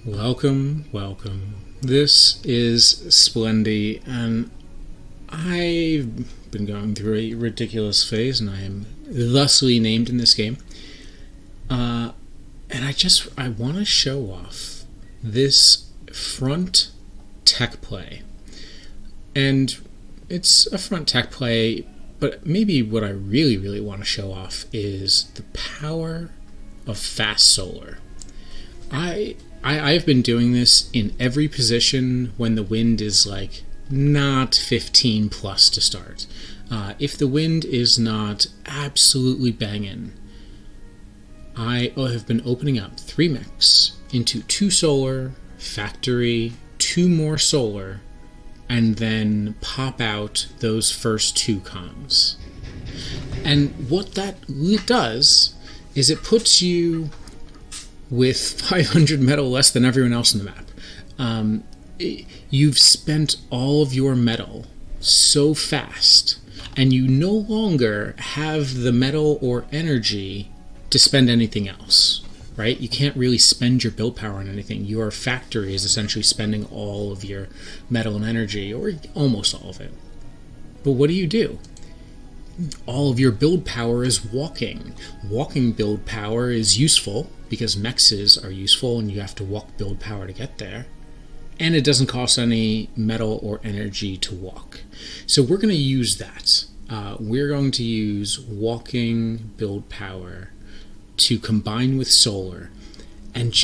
Welcome, welcome. This is Splendy, and I've been going through a ridiculous phase, and I am thusly named in this game. And I want to show off this front tech play. And it's a front tech play, but maybe what I really want to show off is the power of fast solar. I've been doing this in every position when the wind is like not 15 plus to start. If the wind is not absolutely banging, I have been opening up 3 mechs into 2 solar, factory, 2 more solar, and then pop out those first 2 cons. And what that does is it puts you with 500 metal less than everyone else in the map. You've spent all of your metal so fast, and you no longer have the metal or energy to spend anything else, right? You can't really spend your build power on anything. Your factory is essentially spending all of your metal and energy, or almost all of it. But what do? All of your build power is walking. Walking build power is useful because mexes are useful and you have to walk build power to get there. And it doesn't cost any metal or energy to walk. So we're going to use that. We're going to use walking build power to combine with solar. And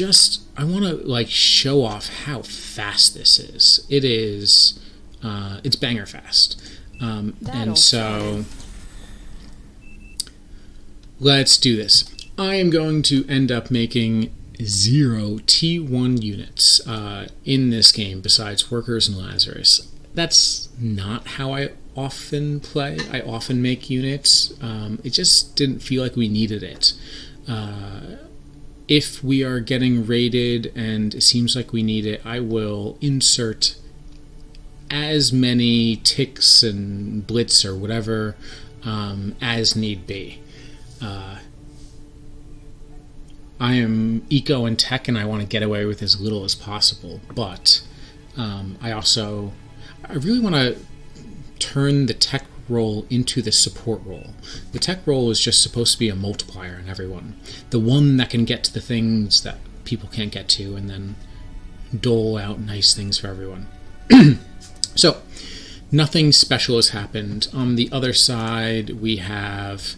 I want to show off how fast this is. It's banger fast. And so let's do this. I am going to end up making 0 T1 units in this game besides workers and lazerus. That's not how I often play. I often make units. It just didn't feel like we needed it. If we are getting raided and it seems like we need it, I will insert as many ticks and blitz or whatever as need be. I am eco and tech and I want to get away with as little as possible, but I really want to turn the tech role into the support role. The tech role is just supposed to be a multiplier on everyone. The one that can get to the things that people can't get to and then dole out nice things for everyone. So, nothing special has happened. On the other side, we have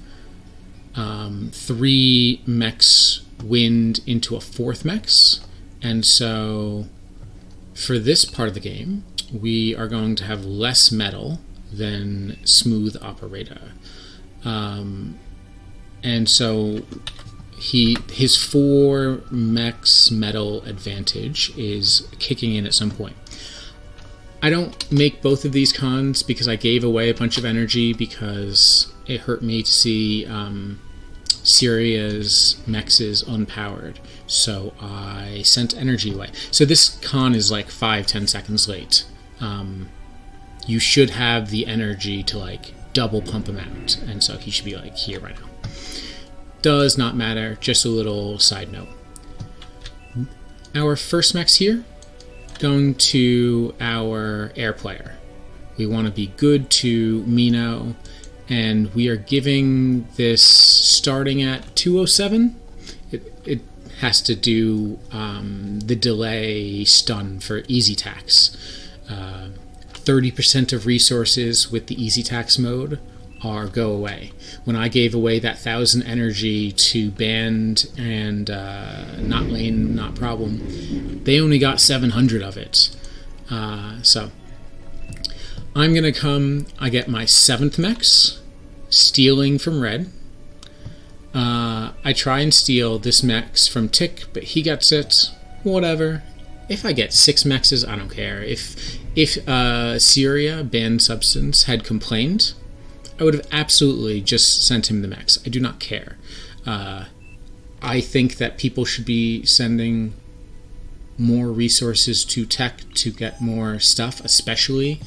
3 mechs wind into a 4th mechs, and so for this part of the game, we are going to have less metal than smooth operator. And so his 4 mechs metal advantage is kicking in at some point. I don't make both of these cons because I gave away a bunch of energy because it hurt me to see Syria's mechs is unpowered. So I sent energy away. So this con is like 5-10 seconds late. You should have the energy to double pump him out. And so he should be here right now. Does not matter. Just a little side note. Our first mechs here. Going to our air player. We want to be good to Mino, and we are giving this starting at 207. It has to do the delay stun for easy tax. 30% of resources with the easy tax mode go away. When I gave away that 1,000 energy to band and not lane, not problem, they only got 700 of it. So I'm gonna come. I get my 7th mechs, stealing from red. I try and steal this mechs from Tick, but he gets it. Whatever. If I get 6 mexes, I don't care. If Syria banned substance had complained, I would have absolutely just sent him the mechs. I do not care. I think that people should be sending more resources to tech to get more stuff, especially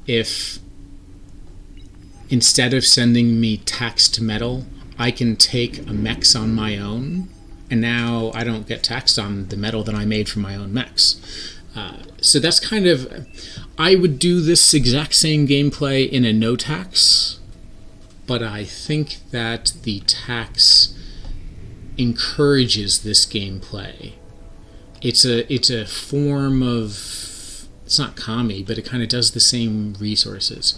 if instead of sending me tax to metal, I can take a mechs on my own and now I don't get taxed on the metal that I made from my own mechs. So that's kind of... I would do this exact same gameplay in a no tax, but I think that the tax encourages this gameplay. It's a form of... It's not commie, but it kind of does the same resources.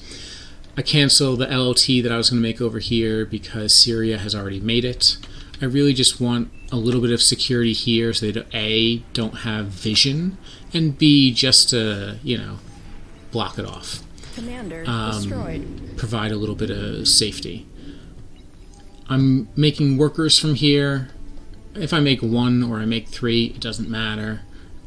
I cancel the LLT that I was going to make over here because Syria has already made it. I really just want a little bit of security here so they A, don't have vision, and B, just to, block it off. Commander destroyed. Provide a little bit of safety. I'm making workers from here. If I make 1 or I make 3, it doesn't matter.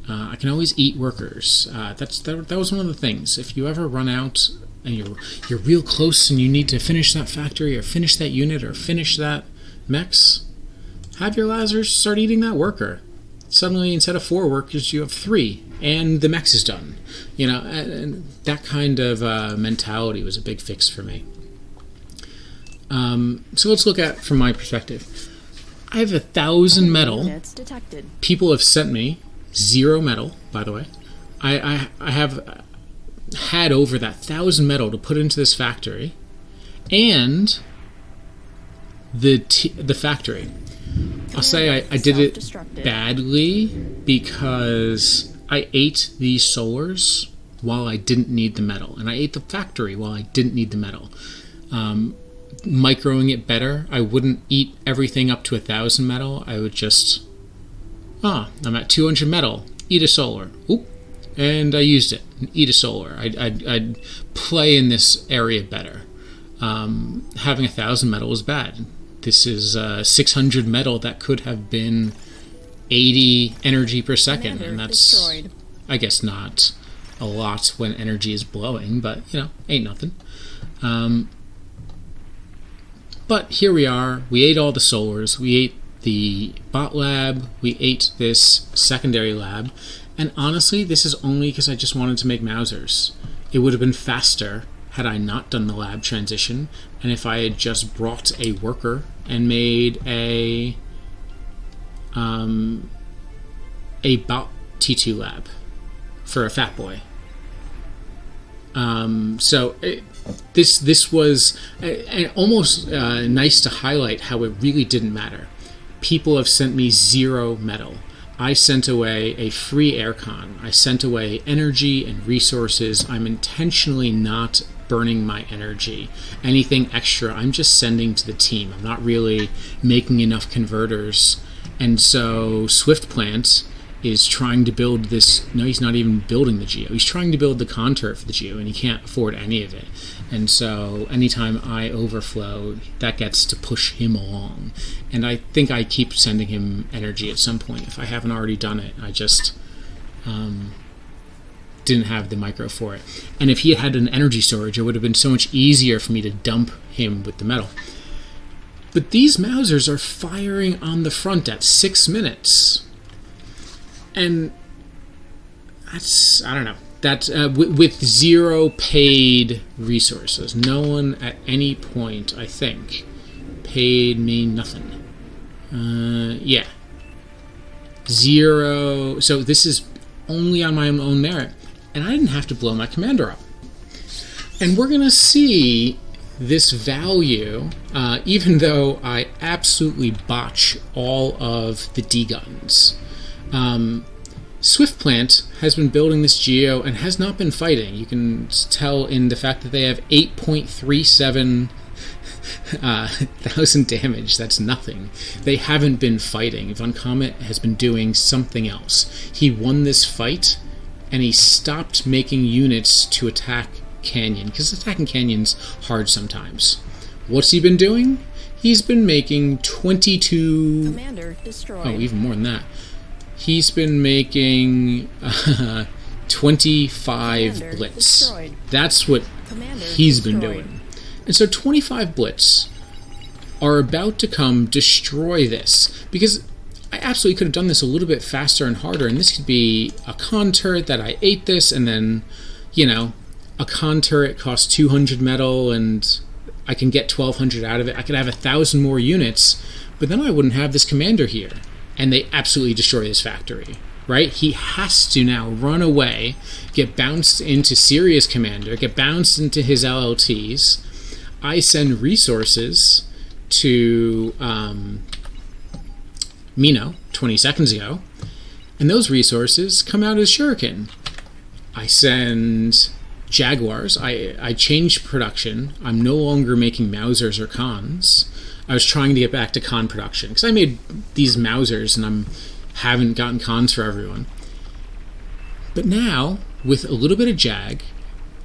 I can always eat workers. That was one of the things. If you ever run out and you're real close and you need to finish that factory or finish that unit or finish that mechs, have your lazers start eating that worker. Suddenly, instead of 4 workers, you have 3, and the mechs is done. And that kind of mentality was a big fix for me. So let's look at from my perspective. I have 1,000 metal. People have sent me 0 metal, by the way. I have had over that 1,000 metal to put into this factory, and the factory. I'll say I did it badly because I ate these solars while I didn't need the metal, and I ate the factory while I didn't need the metal. Microing it better, I wouldn't eat everything up to 1,000 metal. I would just, I'm at 200 metal, eat a solar. Oop, and I used it. Eat a solar. I'd play in this area better. Having 1,000 metal is bad. This is 600 metal that could have been 80 energy per second, and that's destroyed. I guess not a lot when energy is blowing, but ain't nothing. But here we are. We ate all the solars. We ate the bot lab. We ate this secondary lab. And honestly, this is only because I just wanted to make Mausers. It would have been faster had I not done the lab transition, and if I had just brought a worker and made a bot T2 lab for a fat boy. This was almost nice to highlight how it really didn't matter. People have sent me 0 metal. I sent away a free aircon. I sent away energy and resources. I'm intentionally not burning my energy. Anything extra, I'm just sending to the team. I'm not really making enough converters. And so Swift Plant is trying to build this. No, he's not even building the geo. He's trying to build the contour for the geo, and he can't afford any of it. And so anytime I overflow, that gets to push him along. And I think I keep sending him energy at some point. If I haven't already done it, I just didn't have the micro for it. And if he had an energy storage, it would have been so much easier for me to dump him with the metal. But these Mausers are firing on the front at 6 minutes. And that's, I don't know. That's with 0 paid resources. No one at any point, I think, paid me nothing. Yeah. 0. So this is only on my own merit. And I didn't have to blow my commander up. And we're going to see this value, even though I absolutely botch all of the D-guns. Swift Plant has been building this geo and has not been fighting. You can tell in the fact that they have 8.37 thousand damage. That's nothing. They haven't been fighting. Von Comet has been doing something else. He won this fight, and he stopped making units to attack Canyon, because attacking Canyon's hard sometimes. What's he been doing? He's been making 22... Commander destroyed. Oh, even more than that. He's been making 25 Commander blitz. Destroyed. That's what Commander he's destroyed. been doing. And so 25 blitz are about to come destroy this, because I absolutely could have done this a little bit faster and harder, and this could be a con turret that I ate this, and then, a con turret costs 200 metal, and I can get 1,200 out of it. I could have 1,000 more units, but then I wouldn't have this commander here. and they absolutely destroy this factory, right? He has to now run away, get bounced into Syria's commander, get bounced into his LLTs. I send resources to Mino 20 seconds ago, and those resources come out as shuriken. I send Jaguars. I changed production. I'm no longer making Mausers or Khans. I was trying to get back to Khan production because I made these Mausers and haven't gotten Khans for everyone. But now, with a little bit of Jag,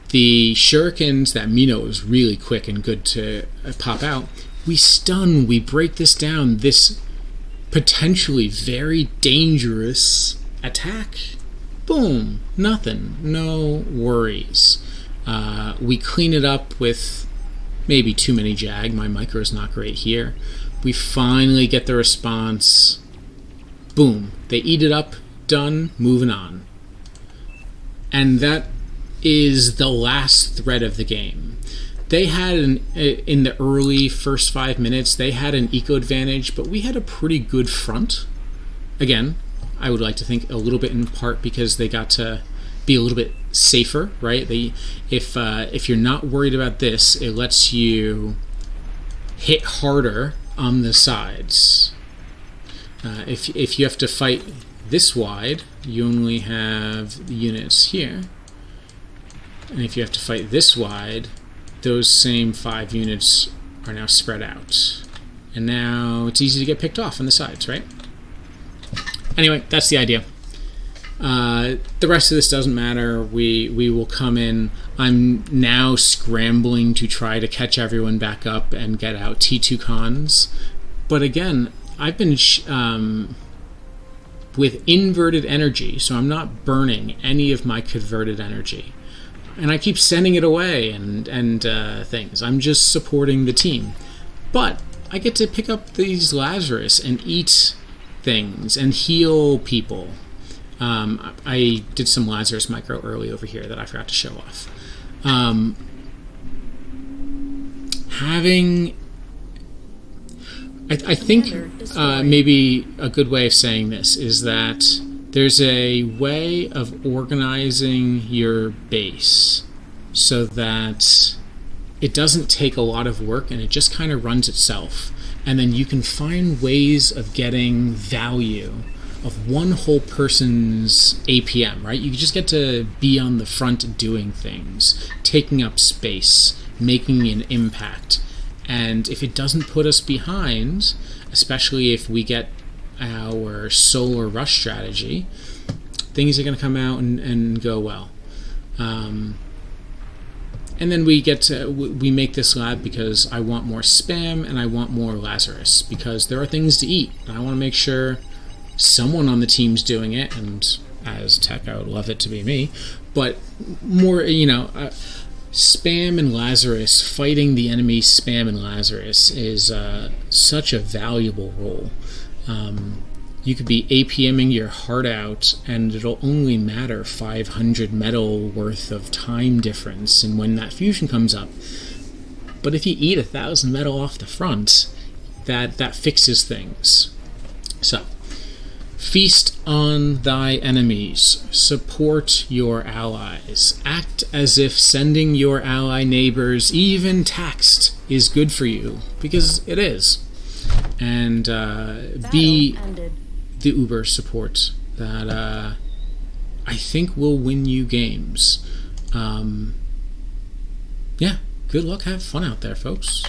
the shurikens that Mino is really quick and good to pop out, we stun, we break this down, this potentially very dangerous attack. Boom, nothing, no worries. We clean it up with maybe too many Jag. My micro is not great here. We finally get the response. Boom, they eat it up, done, moving on. And that is the last thread of the game. They had in the early first 5 minutes, they had an eco advantage, but we had a pretty good front. Again, I would like to think a little bit in part because they got to be a little bit safer, right? If you're not worried about this, it lets you hit harder on the sides. If you have to fight this wide, you only have the units here. And if you have to fight this wide, those same 5 units are now spread out. And now it's easy to get picked off on the sides, right? Anyway, that's the idea. The rest of this doesn't matter. We will come in. I'm now scrambling to try to catch everyone back up and get out T2 Khans. But again, I've been with inverted energy, so I'm not burning any of my converted energy. And I keep sending it away and things. I'm just supporting the team. But I get to pick up these lazerus and eat things and heal people. I did some lazerus micro early over here that I forgot to show off. I think maybe a good way of saying this is that there's a way of organizing your base so that it doesn't take a lot of work and it just kind of runs itself. And then you can find ways of getting value of one whole person's APM, right? You just get to be on the front doing things, taking up space, making an impact. And if it doesn't put us behind, especially if we get our solar rush strategy, things are going to come out and go well. And then we make this lab because I want more spam and I want more lazerus because there are things to eat. And I want to make sure someone on the team's doing it, and as tech, I would love it to be me. But more, spam and lazerus, fighting the enemy spam and lazerus is such a valuable role. You could be APMing your heart out and it'll only matter 500 metal worth of time difference and when that fusion comes up. But if you eat 1,000 metal off the front, that fixes things. So, feast on thy enemies. Support your allies. Act as if sending your ally neighbors even text is good for you, because it is. And be the Uber support that I think will win you games. Yeah, good luck. Have fun out there, folks.